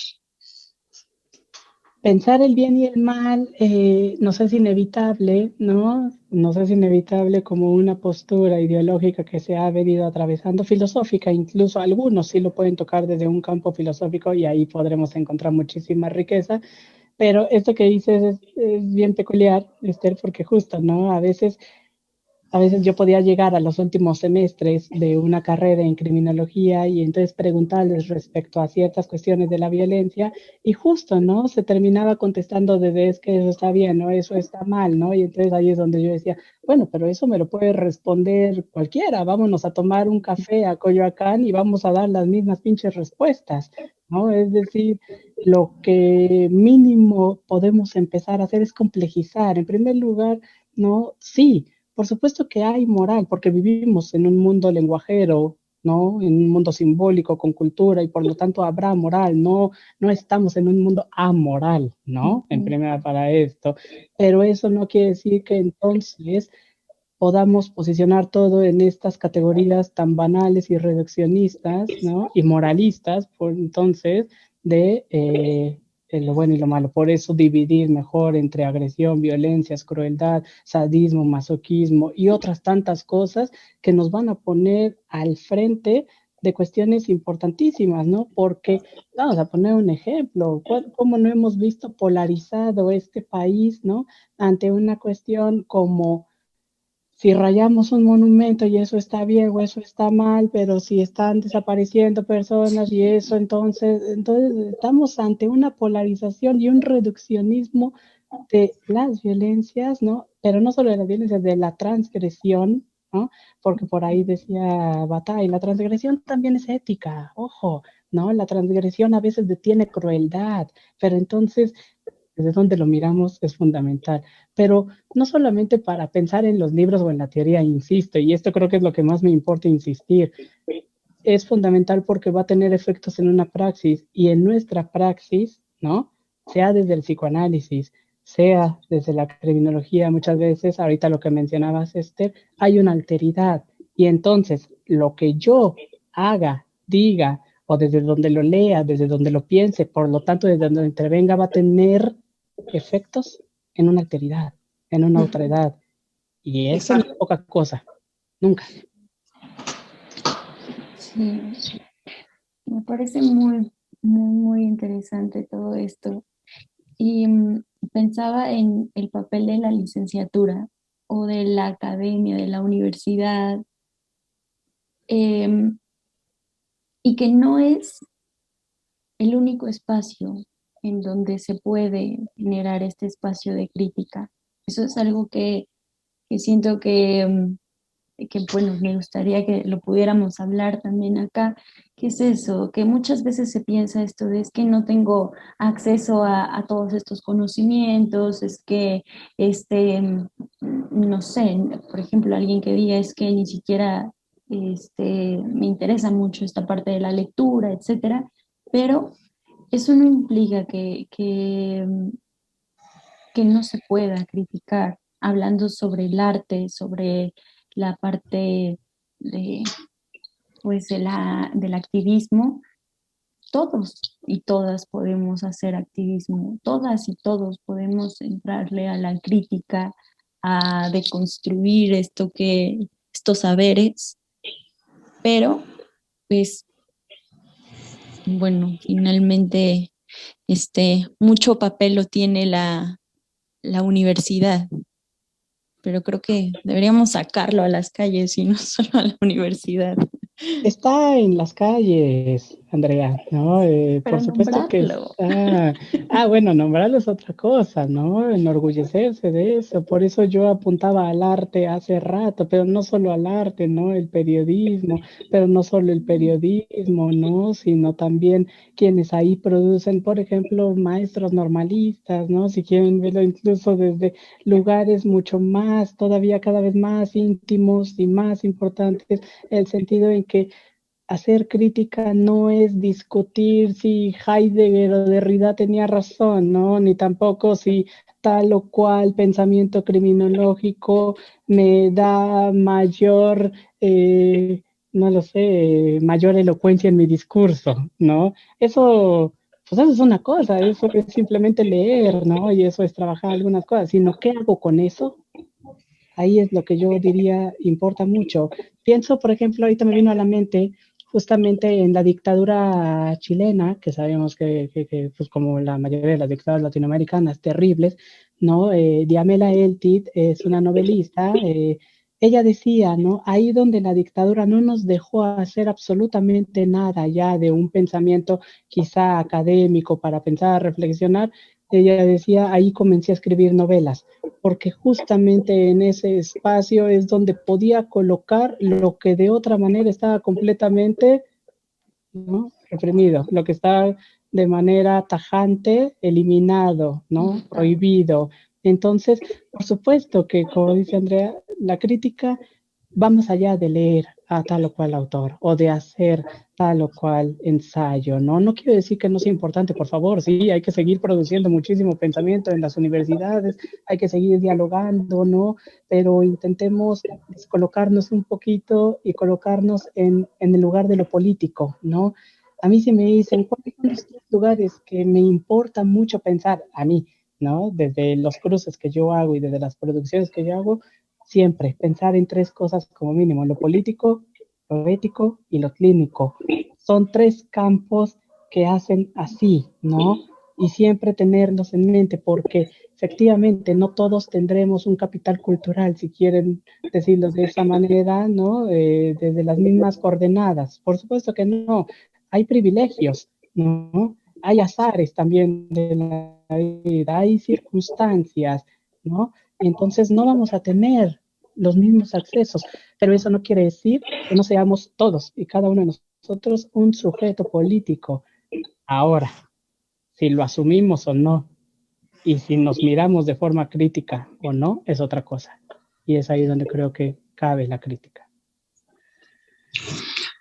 Pensar el bien y el mal nos es inevitable, ¿no? Nos es inevitable como una postura ideológica que se ha venido atravesando, filosófica, incluso algunos sí lo pueden tocar desde un campo filosófico y ahí podremos encontrar muchísima riqueza, Pero esto que dices es bien peculiar, Esther, porque justo, ¿no? A veces yo podía llegar a los últimos semestres de una carrera en criminología y entonces preguntarles respecto a ciertas cuestiones de la violencia y justo, ¿no? Se terminaba contestando de es que eso está bien, ¿no? Eso está mal, ¿no? Y entonces ahí es donde yo decía, bueno, pero eso me lo puede responder cualquiera, vámonos a tomar un café a Coyoacán y vamos a dar las mismas pinches respuestas, ¿no? Es decir, lo que mínimo podemos empezar a hacer es complejizar. En primer lugar, ¿no? Sí, por supuesto que hay moral, porque vivimos en un mundo lenguajero, ¿no? En un mundo simbólico con cultura y por lo tanto habrá moral, no estamos en un mundo amoral, ¿no? En primera para esto, pero eso no quiere decir que entonces podamos posicionar todo en estas categorías tan banales y reduccionistas, ¿no? Y moralistas, por entonces, de lo bueno y lo malo. Por eso dividir mejor entre agresión, violencias, crueldad, sadismo, masoquismo y otras tantas cosas que nos van a poner al frente de cuestiones importantísimas, ¿no? Porque, vamos a poner un ejemplo, ¿cómo no hemos visto polarizado este país, ¿no? Ante una cuestión como si rayamos un monumento y eso está bien o eso está mal, pero si están desapareciendo personas y eso, entonces estamos ante una polarización y un reduccionismo de las violencias, ¿no? Pero no solo de las violencias, de la transgresión, ¿no? Porque por ahí decía Bataille, la transgresión también es ética, ojo, ¿no? La transgresión a veces detiene crueldad, pero entonces desde donde lo miramos es fundamental. Pero no solamente para pensar en los libros o en la teoría, insisto, y esto creo que es lo que más me importa insistir, es fundamental porque va a tener efectos en una praxis y en nuestra praxis, ¿no? Sea desde el psicoanálisis, sea desde la criminología, muchas veces, ahorita lo que mencionabas, Esther, hay una alteridad. Y entonces, lo que yo haga, diga, o desde donde lo lea, desde donde lo piense, por lo tanto, desde donde intervenga, va a tener efectos en una alteridad, en una otra edad. Y eso no es poca cosa, nunca. Sí, me parece muy, muy, muy interesante todo esto. Y pensaba en el papel de la licenciatura o de la academia, de la universidad, em, y que no es el único espacio en donde se puede generar este espacio de crítica. Eso es algo que siento que, bueno, me gustaría que lo pudiéramos hablar también acá. ¿Qué es eso? Que muchas veces se piensa esto de es que no tengo acceso a todos estos conocimientos, es que, no sé, por ejemplo, alguien que diga es que ni siquiera me interesa mucho esta parte de la lectura, etcétera, pero eso no implica que no se pueda criticar, hablando sobre el arte, sobre la parte de, pues, del activismo. Todos y todas podemos hacer activismo, todas y todos podemos entrarle a la crítica, a deconstruir estos saberes, pero pues bueno, finalmente mucho papel lo tiene la universidad, pero creo que deberíamos sacarlo a las calles y no solo a la universidad. Está en las calles, Andrea, ¿no? Pero Por supuesto que nombrarlo. está. Ah, bueno, nombrarlo es otra cosa, ¿no? Enorgullecerse de eso. Por eso yo apuntaba al arte hace rato, pero no solo al arte, ¿no? El periodismo, pero no solo el periodismo, ¿no? Sino también quienes ahí producen, por ejemplo, maestros normalistas, ¿no? Si quieren verlo incluso desde lugares mucho más, todavía cada vez más íntimos y más importantes, el sentido en que hacer crítica no es discutir si Heidegger o Derrida tenía razón, ¿no? Ni tampoco si tal o cual pensamiento criminológico me da mayor, no lo sé, mayor elocuencia en mi discurso, ¿no? Eso, pues eso es una cosa, eso es simplemente leer, ¿no? Y eso es trabajar algunas cosas, sino ¿qué hago con eso? Ahí es lo que yo diría importa mucho. Pienso, por ejemplo, ahorita me vino a la mente justamente en la dictadura chilena, que sabemos pues como la mayoría de las dictaduras latinoamericanas terribles, ¿no? Diamela Eltit es una novelista, ella decía, ¿no? Ahí donde la dictadura no nos dejó hacer absolutamente nada ya de un pensamiento quizá académico para pensar, reflexionar, ella decía, ahí comencé a escribir novelas, porque justamente en ese espacio es donde podía colocar lo que de otra manera estaba completamente, ¿no? Reprimido, lo que está de manera tajante eliminado, ¿no? Prohibido. Entonces, por supuesto que, como dice Andrea, la crítica va más allá de leer a tal o cual autor o de hacer tal o cual ensayo, ¿no? No quiero decir que no sea importante, por favor, sí, hay que seguir produciendo muchísimo pensamiento en las universidades, hay que seguir dialogando, ¿no? Pero intentemos descolocarnos un poquito y colocarnos en el lugar de lo político, ¿no? A mí se me dicen, ¿cuáles son los lugares que me importa mucho pensar? A mí, ¿no? Desde los cruces que yo hago y desde las producciones que yo hago, siempre pensar en tres cosas como mínimo, lo político, lo ético y lo clínico. Son tres campos que hacen así, ¿no? Y siempre tenerlos en mente porque efectivamente no todos tendremos un capital cultural, si quieren decirlo de esa manera, ¿no? Desde las mismas coordenadas. Por supuesto que no. Hay privilegios, ¿no? Hay azares también de la vida, hay circunstancias, ¿no? Entonces no vamos a tener los mismos accesos, pero eso no quiere decir que no seamos todos y cada uno de nosotros un sujeto político. Ahora, si lo asumimos o no, y si nos miramos de forma crítica o no, es otra cosa. Y es ahí donde creo que cabe la crítica.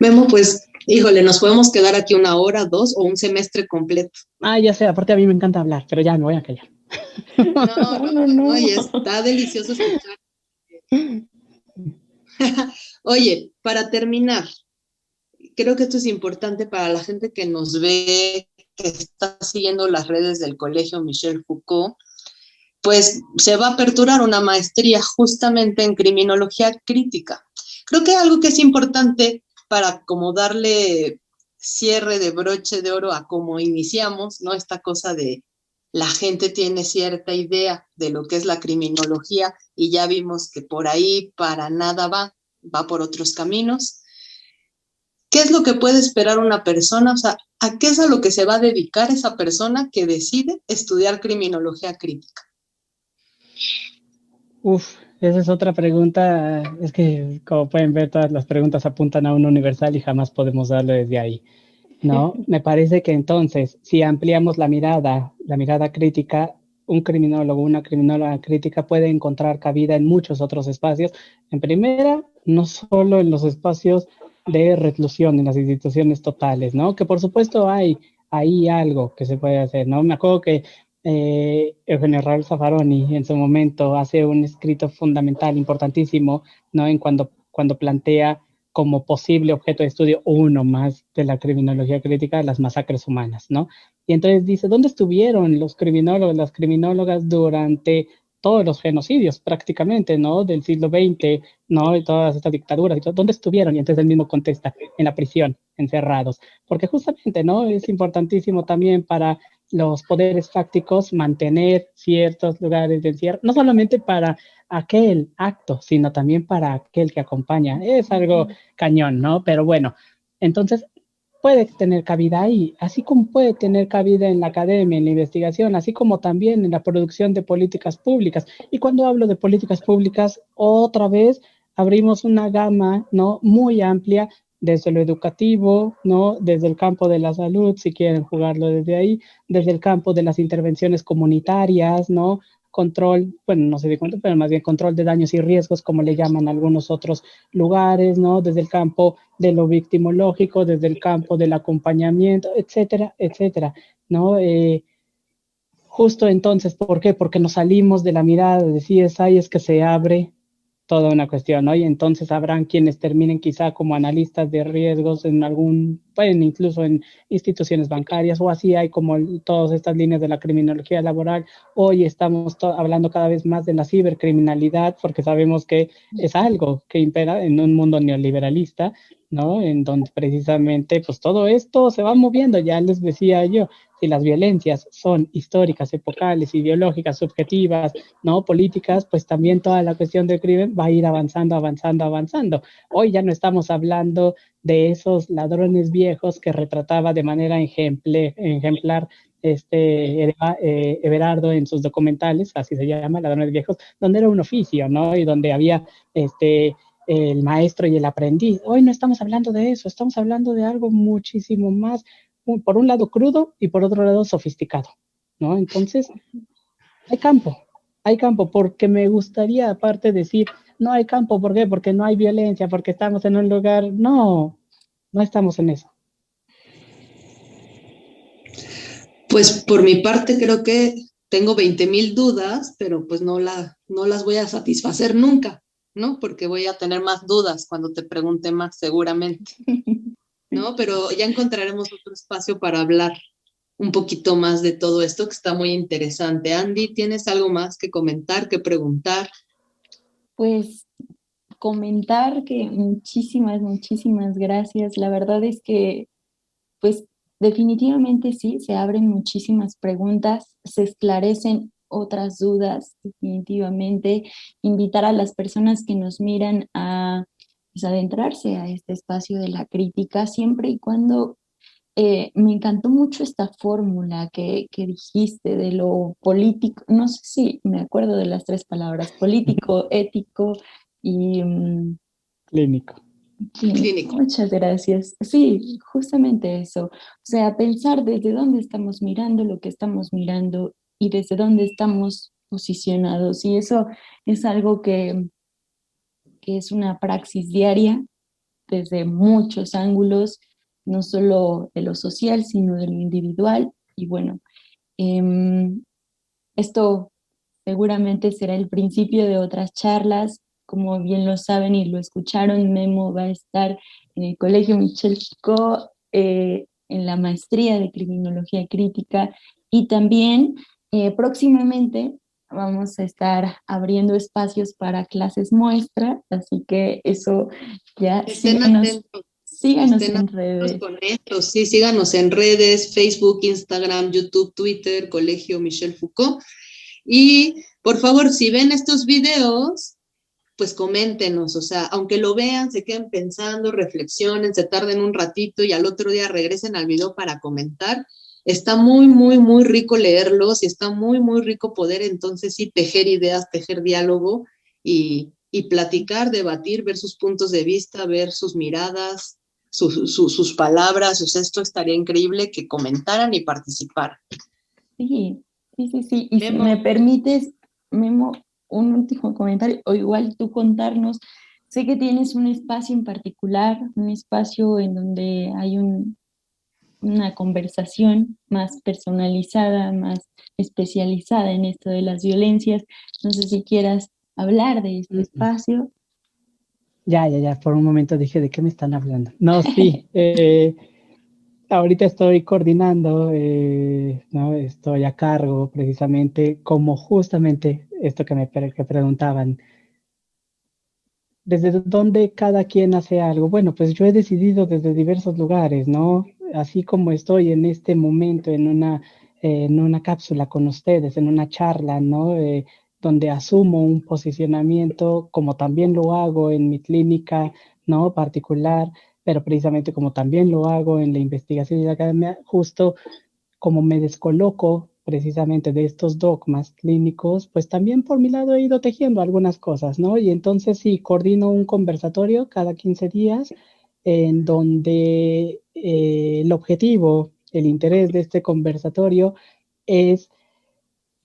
Memo, pues, híjole, nos podemos quedar aquí 1 hora, 2 o un semestre completo. Ya sé, aparte a mí me encanta hablar, pero ya me voy a callar. No, y está delicioso escuchar. Oye, para terminar, creo que esto es importante para la gente que nos ve, que está siguiendo las redes del Colegio Michel Foucault, pues se va a aperturar una maestría justamente en criminología crítica. Creo que algo que es importante para como darle cierre de broche de oro a cómo iniciamos, ¿no? Esta cosa de la gente tiene cierta idea de lo que es la criminología y ya vimos que por ahí para nada va por otros caminos. ¿Qué es lo que puede esperar una persona? O sea, ¿a qué es a lo que se va a dedicar esa persona que decide estudiar criminología crítica? Esa es otra pregunta. Es que, como pueden ver, todas las preguntas apuntan a un universal y jamás podemos darlo desde ahí, ¿no? Me parece que entonces, si ampliamos la mirada crítica, un criminólogo, una criminóloga crítica puede encontrar cabida en muchos otros espacios. En primera, no solo en los espacios de reclusión, en las instituciones totales, ¿no? Que por supuesto hay algo que se puede hacer, ¿no? Me acuerdo que Eugenio Raúl Zaffaroni en su momento hace un escrito fundamental, importantísimo, ¿no? En cuando plantea como posible objeto de estudio uno más de la criminología crítica, las masacres humanas, ¿no? Y entonces dice, ¿dónde estuvieron los criminólogos, las criminólogas durante todos los genocidios prácticamente, ¿no? Del siglo XX, ¿no? Y todas estas dictaduras, ¿dónde estuvieron? Y entonces él mismo contesta, en la prisión, encerrados. Porque justamente, ¿no? Es importantísimo también para los poderes fácticos mantener ciertos lugares de encierro, no solamente para aquel acto, sino también para aquel que acompaña. Es algo cañón, ¿no? Pero bueno, entonces puede tener cabida ahí, así como puede tener cabida en la academia, en la investigación, así como también en la producción de políticas públicas. Y cuando hablo de políticas públicas, otra vez abrimos una gama, ¿no? Muy amplia desde lo educativo, ¿no? Desde el campo de la salud, si quieren jugarlo desde ahí, desde el campo de las intervenciones comunitarias, ¿no? Control, bueno, no sé de cuánto, pero más bien control de daños y riesgos, como le llaman algunos otros lugares, ¿no? Desde el campo de lo victimológico, desde el campo del acompañamiento, etcétera, etcétera, ¿no? Justo entonces, ¿por qué? Porque nos salimos de la mirada de CSI, es que se abre toda una cuestión, ¿no? Y entonces habrán quienes terminen quizá como analistas de riesgos en pueden incluso en instituciones bancarias o así hay como todas estas líneas de la criminología laboral. Hoy estamos hablando cada vez más de la cibercriminalidad porque sabemos que es algo que impera en un mundo neoliberalista, ¿no? En donde precisamente pues todo esto se va moviendo, ya les decía yo, si las violencias son históricas, epocales, ideológicas, subjetivas, ¿no? Políticas, pues también toda la cuestión del crimen va a ir avanzando, avanzando, avanzando. Hoy ya no estamos hablando de esos ladrones viejos que retrataba de manera ejemplar Everardo en sus documentales, así se llama, Ladrones Viejos, donde era un oficio, ¿no? Y donde había el maestro y el aprendiz. Hoy no estamos hablando de eso, estamos hablando de algo muchísimo más, por un lado crudo y por otro lado sofisticado, ¿no? Entonces, hay campo, porque me gustaría aparte decir, no hay campo, ¿por qué? Porque no hay violencia, porque estamos en un lugar, no estamos en eso. Pues por mi parte creo que tengo 20,000 dudas, pero pues no las voy a satisfacer nunca, ¿no? Porque voy a tener más dudas cuando te pregunte más, seguramente, ¿no? Pero ya encontraremos otro espacio para hablar un poquito más de todo esto que está muy interesante. Andy, ¿tienes algo más que comentar, que preguntar? Pues comentar que muchísimas gracias. La verdad es que, pues definitivamente sí, se abren muchísimas preguntas, se esclarecen otras dudas, definitivamente. Invitar a las personas que nos miran a pues, adentrarse a este espacio de la crítica, siempre y cuando me encantó mucho esta fórmula que dijiste de lo político, no sé si me acuerdo de las tres palabras, político, ético y Clínico. Clínico. Muchas gracias. Sí, justamente eso. O sea, pensar desde dónde estamos mirando lo que estamos mirando y desde dónde estamos posicionados. Y eso es algo que es una praxis diaria desde muchos ángulos, no solo de lo social, sino de lo individual. Y bueno, em, esto seguramente será el principio de otras charlas. Como bien lo saben y lo escucharon, Memo va a estar en el Colegio Michel Foucault en la maestría de Criminología Crítica y también próximamente vamos a estar abriendo espacios para clases muestra, así que eso ya Estén atentos. Síganos Estén en atentos redes. con esto, sí, síganos en redes, Facebook, Instagram, YouTube, Twitter, Colegio Michel Foucault. Y por favor, si ven estos videos, pues coméntenos, o sea, aunque lo vean, se queden pensando, reflexionen, se tarden un ratito y al otro día regresen al video para comentar. Está muy rico leerlos y está muy rico poder entonces sí tejer ideas, tejer diálogo y platicar, debatir, ver sus puntos de vista, ver sus miradas, sus palabras. O sea, esto estaría increíble que comentaran y participaran. Sí. Y si Memo. me permites, Memo, un último comentario, o igual tú contarnos, sé que tienes un espacio en particular, un espacio en donde hay una conversación más personalizada, más especializada en esto de las violencias. No sé si quieras hablar de este espacio. Ya, por un momento dije, ¿de qué me están hablando? No, sí, ahorita estoy coordinando, ¿no? Estoy a cargo precisamente como justamente esto que preguntaban, ¿desde dónde cada quien hace algo? Bueno, pues yo he decidido desde diversos lugares, ¿no? Así como estoy en este momento en una cápsula con ustedes, en una charla, ¿no? Donde asumo un posicionamiento, como también lo hago en mi clínica, ¿no? Particular, pero precisamente como también lo hago en la investigación y la academia, justo como me descoloco precisamente de estos dogmas clínicos, pues también por mi lado he ido tejiendo algunas cosas, ¿no? Y entonces sí, coordino un conversatorio cada 15 días en donde el objetivo, el interés de este conversatorio es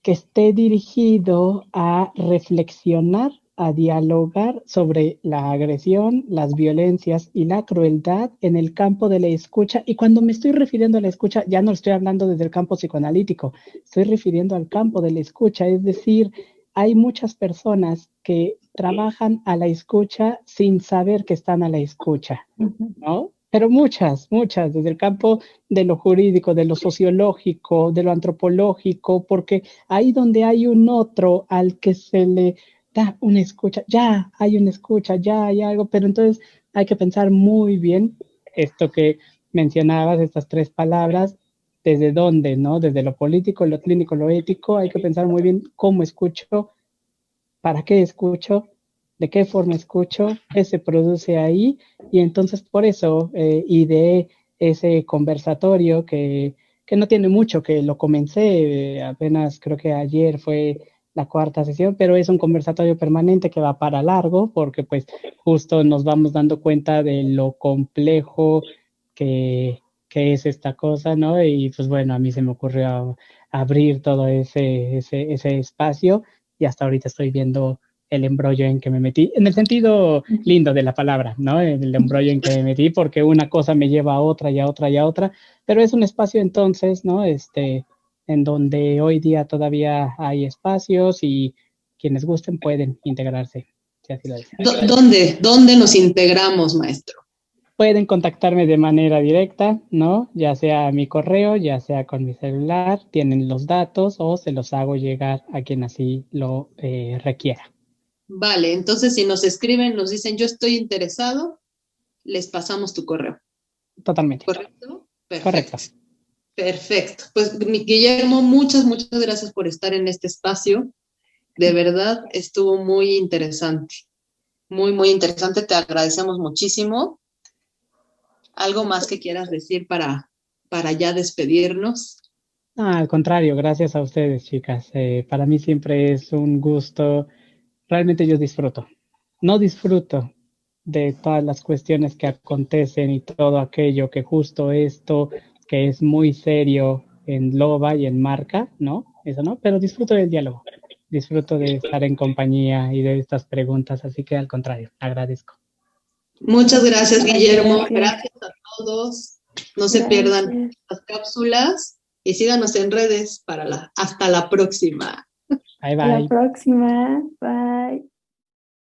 que esté dirigido a reflexionar, a dialogar sobre la agresión, las violencias y la crueldad en el campo de la escucha. Y cuando me estoy refiriendo a la escucha, ya no estoy hablando desde el campo psicoanalítico, estoy refiriendo al campo de la escucha, es decir, hay muchas personas que trabajan a la escucha sin saber que están a la escucha, ¿no? Pero muchas, desde el campo de lo jurídico, de lo sociológico, de lo antropológico, porque ahí donde hay un otro al que se le da una escucha, ya hay una escucha, ya hay algo, pero entonces hay que pensar muy bien esto que mencionabas, estas tres palabras, desde dónde, ¿no? Desde lo político, lo clínico, lo ético, hay que pensar muy bien cómo escucho, para qué escucho, de qué forma escucho, qué se produce ahí, y entonces por eso ideé ese conversatorio que no tiene mucho, que lo comencé, apenas creo que ayer fue la cuarta sesión, pero es un conversatorio permanente que va para largo, porque pues justo nos vamos dando cuenta de lo complejo que es esta cosa, ¿no? Y pues bueno, a mí se me ocurrió abrir todo ese espacio y hasta ahorita estoy viendo el embrollo en que me metí, en el sentido lindo de la palabra, ¿no? El embrollo en que me metí, porque una cosa me lleva a otra y a otra y a otra, pero es un espacio entonces, ¿no? En donde hoy día todavía hay espacios y quienes gusten pueden integrarse, si así lo desean. ¿Dónde nos integramos, maestro? Pueden contactarme de manera directa, ¿no? Ya sea mi correo, ya sea con mi celular, tienen los datos o se los hago llegar a quien así lo requiera. Vale, entonces si nos escriben, nos dicen yo estoy interesado, les pasamos tu correo. Totalmente. ¿Correcto? Perfecto. Correcto. Perfecto. Pues Guillermo, muchas gracias por estar en este espacio. De verdad, estuvo muy interesante. Muy interesante. Te agradecemos muchísimo. ¿Algo más que quieras decir para ya despedirnos? Al contrario, gracias a ustedes, chicas. Para mí siempre es un gusto. Realmente yo disfruto. No disfruto de todas las cuestiones que acontecen y todo aquello que justo esto, que es muy serio, engloba y enmarca, ¿no? Eso no, pero disfruto del diálogo. Disfruto de estar en compañía y de estas preguntas, así que al contrario, agradezco. Muchas gracias, Guillermo. Gracias a todos. No se pierdan las cápsulas y síganos en redes hasta la próxima. Bye, bye. Hasta la próxima. Bye.